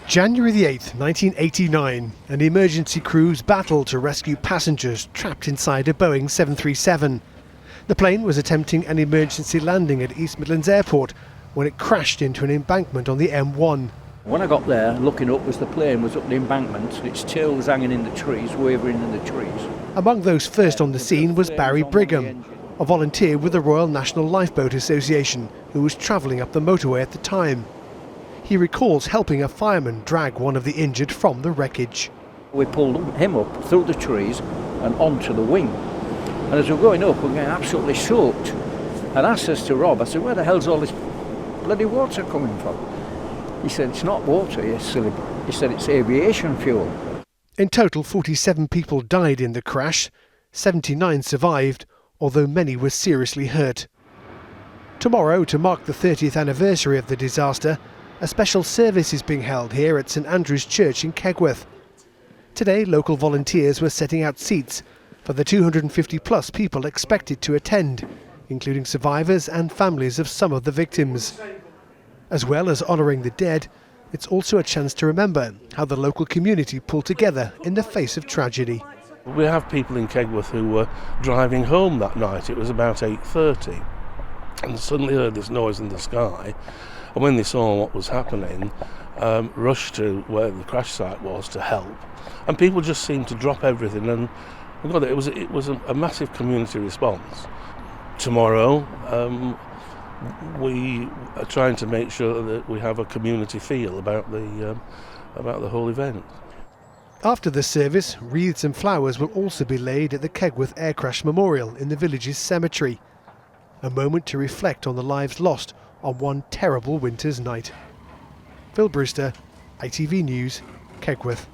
January the 8th, 1989, an emergency crews battled to rescue passengers trapped inside a Boeing 737. The plane was attempting an emergency landing at East Midlands Airport when it crashed into an embankment on the M1. When I got there, looking up, the plane was up the embankment, its tail was hanging in the trees, wavering in the trees. Among those first on the scene was Barry Brigham, a volunteer with the Royal National Lifeboat Association, who was travelling up the motorway at the time. He recalls helping a fireman drag one of the injured from the wreckage. We pulled him up through the trees and onto the wing. And as we're going up, we're getting absolutely soaked. And I says to Rob, I said, where the hell's all this bloody water coming from? He said, it's not water, you silly. He said, it's aviation fuel. In total, 47 people died in the crash. 79 survived, although many were seriously hurt. Tomorrow, to mark the 30th anniversary of the disaster, a special service is being held here at St Andrew's Church in Kegworth. Today, local volunteers were setting out seats for the 250 plus people expected to attend, including survivors and families of some of the victims. As well as honouring the dead, it's also a chance to remember how the local community pulled together in the face of tragedy. We have people in Kegworth who were driving home that night. It was about 8:30 and suddenly heard this noise in the sky, and when they saw what was happening, rushed to where the crash site was to help, and people just seemed to drop everything, and God, it was a massive community response. Tomorrow we are trying to make sure that we have a community feel about the whole event. After the service, wreaths and flowers will also be laid at the Kegworth Air Crash Memorial in the village's cemetery. A moment to reflect on the lives lost on one terrible winter's night. Phil Brewster, ITV News, Kegworth.